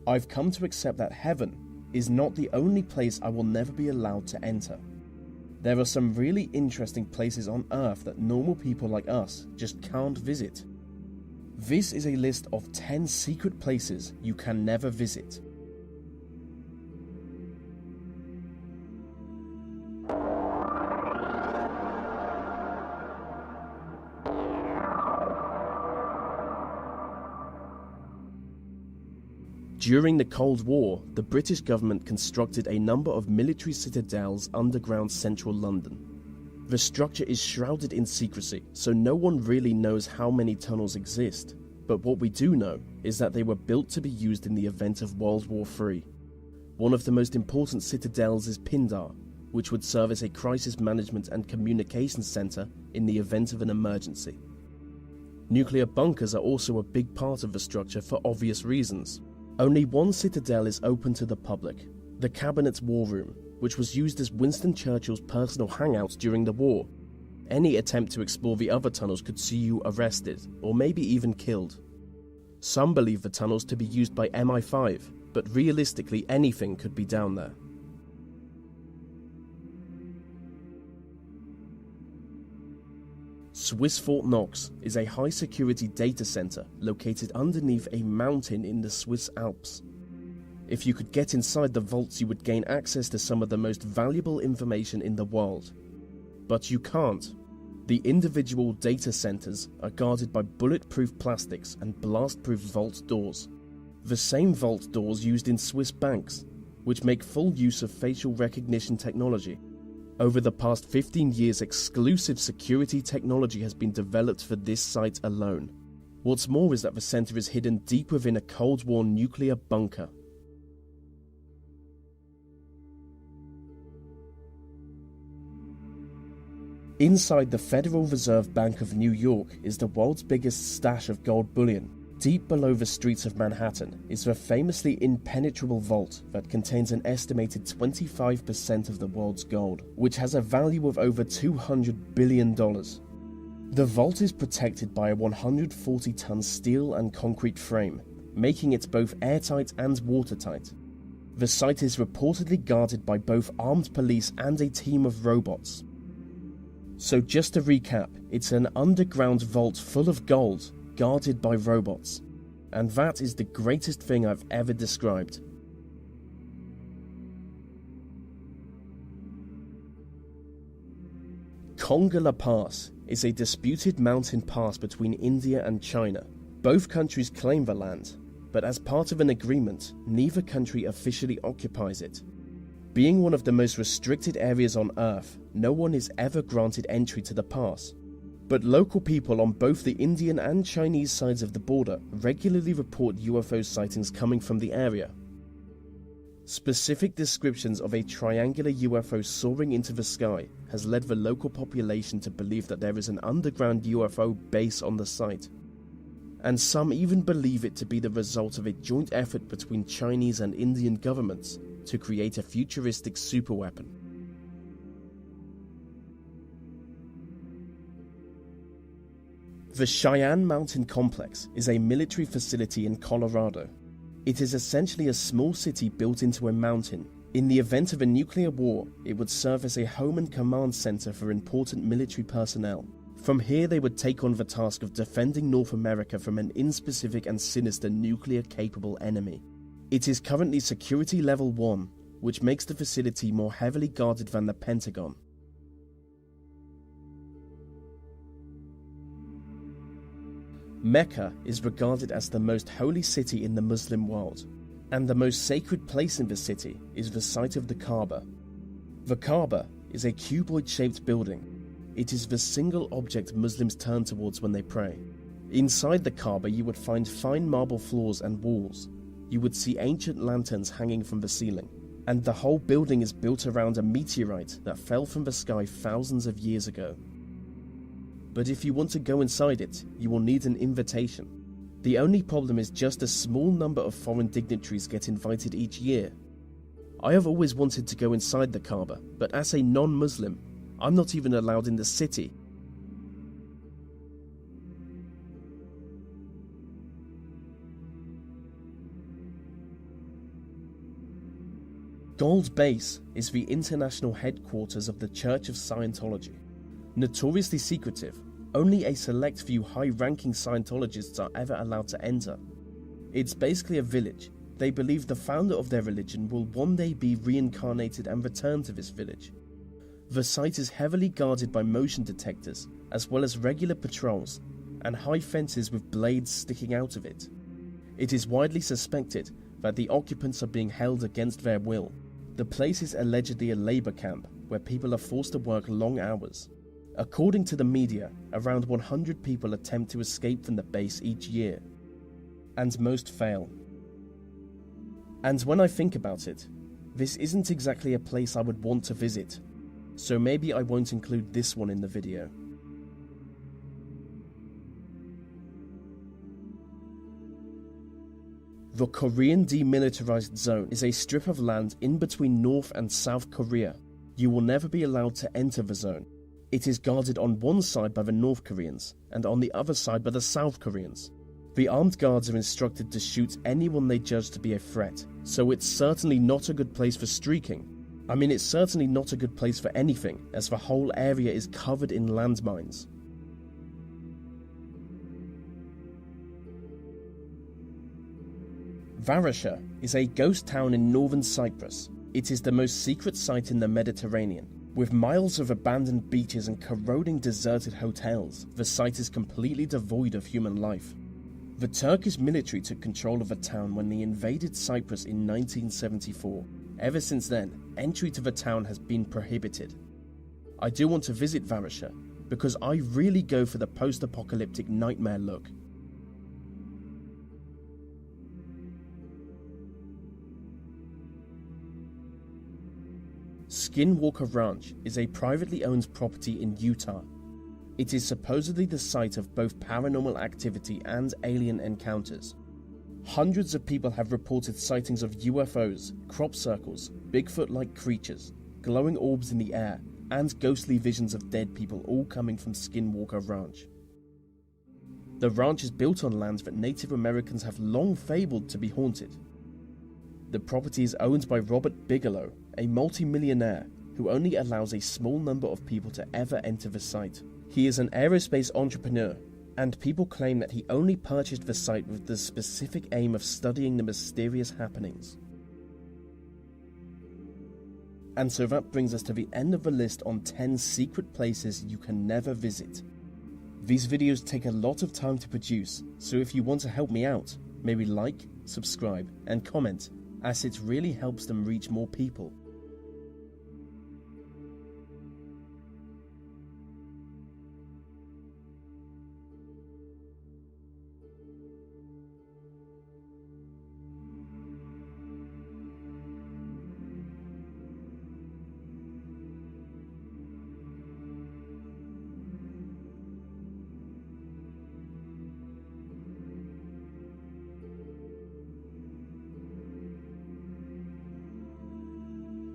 I've come to accept that heaven is not the only place I will never be allowed to enter. There are some really interesting places on Earth that normal people like us just can't visit. This is a list of 10 secret places you can never visit. During the Cold War, the British government constructed a number of military citadels underground central London. The structure is shrouded in secrecy, so no one really knows how many tunnels exist, but what we do know is that they were built to be used in the event of World War III. One of the most important citadels is Pindar, which would serve as a crisis management and communications centre in the event of an emergency. Nuclear bunkers are also a big part of the structure for obvious reasons. Only one citadel is open to the public, the Cabinet's War Room, which was used as Winston Churchill's personal hangout during the war. Any attempt to explore the other tunnels could see you arrested, or maybe even killed. Some believe the tunnels to be used by MI5, but realistically anything could be down there. Swiss Fort Knox is a high-security data center located underneath a mountain in the Swiss Alps. If you could get inside the vaults, you would gain access to some of the most valuable information in the world. But you can't. The individual data centers are guarded by bulletproof plastics and blast-proof vault doors. The same vault doors used in Swiss banks, which make full use of facial recognition technology. Over the past 15 years, exclusive security technology has been developed for this site alone. What's more is that the center is hidden deep within a Cold War nuclear bunker. Inside the Federal Reserve Bank of New York is the world's biggest stash of gold bullion. Deep below the streets of Manhattan is the famously impenetrable vault that contains an estimated 25% of the world's gold, which has a value of over $200 billion. The vault is protected by a 140-ton steel and concrete frame, making it both airtight and watertight. The site is reportedly guarded by both armed police and a team of robots. So just to recap, it's an underground vault full of gold, guarded by robots. And that is the greatest thing I've ever described. Konga La Pass is a disputed mountain pass between India and China. Both countries claim the land, but as part of an agreement, neither country officially occupies it. Being one of the most restricted areas on Earth, no one is ever granted entry to the pass. But local people on both the Indian and Chinese sides of the border regularly report UFO sightings coming from the area. Specific descriptions of a triangular UFO soaring into the sky has led the local population to believe that there is an underground UFO base on the site. And some even believe it to be the result of a joint effort between Chinese and Indian governments to create a futuristic superweapon. The Cheyenne Mountain Complex is a military facility in Colorado. It is essentially a small city built into a mountain. In the event of a nuclear war, it would serve as a home and command center for important military personnel. From here, they would take on the task of defending North America from an inspecific and sinister nuclear-capable enemy. It is currently Security Level 1, which makes the facility more heavily guarded than the Pentagon. Mecca is regarded as the most holy city in the Muslim world, and the most sacred place in the city is the site of the Kaaba. The Kaaba is a cuboid-shaped building. It is the single object Muslims turn towards when they pray. Inside the Kaaba, you would find fine marble floors and walls. You would see ancient lanterns hanging from the ceiling, and the whole building is built around a meteorite that fell from the sky thousands of years ago. But if you want to go inside it, you will need an invitation. The only problem is just a small number of foreign dignitaries get invited each year. I have always wanted to go inside the Kaaba, but as a non-Muslim, I'm not even allowed in the city. Gold Base is the international headquarters of the Church of Scientology. Notoriously secretive, only a select few high-ranking Scientologists are ever allowed to enter. It's basically a village. They believe the founder of their religion will one day be reincarnated and return to this village. The site is heavily guarded by motion detectors, as well as regular patrols, and high fences with blades sticking out of it. It is widely suspected that the occupants are being held against their will. The place is allegedly a labour camp, where people are forced to work long hours. According to the media, around 100 people attempt to escape from the base each year, and most fail. And when I think about it, this isn't exactly a place I would want to visit, so maybe I won't include this one in the video. The Korean Demilitarized Zone is a strip of land in between North and South Korea. You will never be allowed to enter the zone. It is guarded on one side by the North Koreans and on the other side by the South Koreans. The armed guards are instructed to shoot anyone they judge to be a threat, so it's certainly not a good place for streaking. I mean, it's certainly not a good place for anything, as the whole area is covered in landmines. Varosha is a ghost town in northern Cyprus. It is the most secret site in the Mediterranean. With miles of abandoned beaches and corroding deserted hotels, the site is completely devoid of human life. The Turkish military took control of the town when they invaded Cyprus in 1974. Ever since then, entry to the town has been prohibited. I do want to visit Varosha, because I really go for the post-apocalyptic nightmare look. Skinwalker Ranch is a privately owned property in Utah. It is supposedly the site of both paranormal activity and alien encounters. Hundreds of people have reported sightings of UFOs, crop circles, Bigfoot-like creatures, glowing orbs in the air, and ghostly visions of dead people, all coming from Skinwalker Ranch. The ranch is built on land that Native Americans have long fabled to be haunted. The property is owned by Robert Bigelow, a multi-millionaire who only allows a small number of people to ever enter the site. He is an aerospace entrepreneur, and people claim that he only purchased the site with the specific aim of studying the mysterious happenings. And so that brings us to the end of the list on 10 secret places you can never visit. These videos take a lot of time to produce, so if you want to help me out, maybe like, subscribe, and comment, as it really helps them reach more people.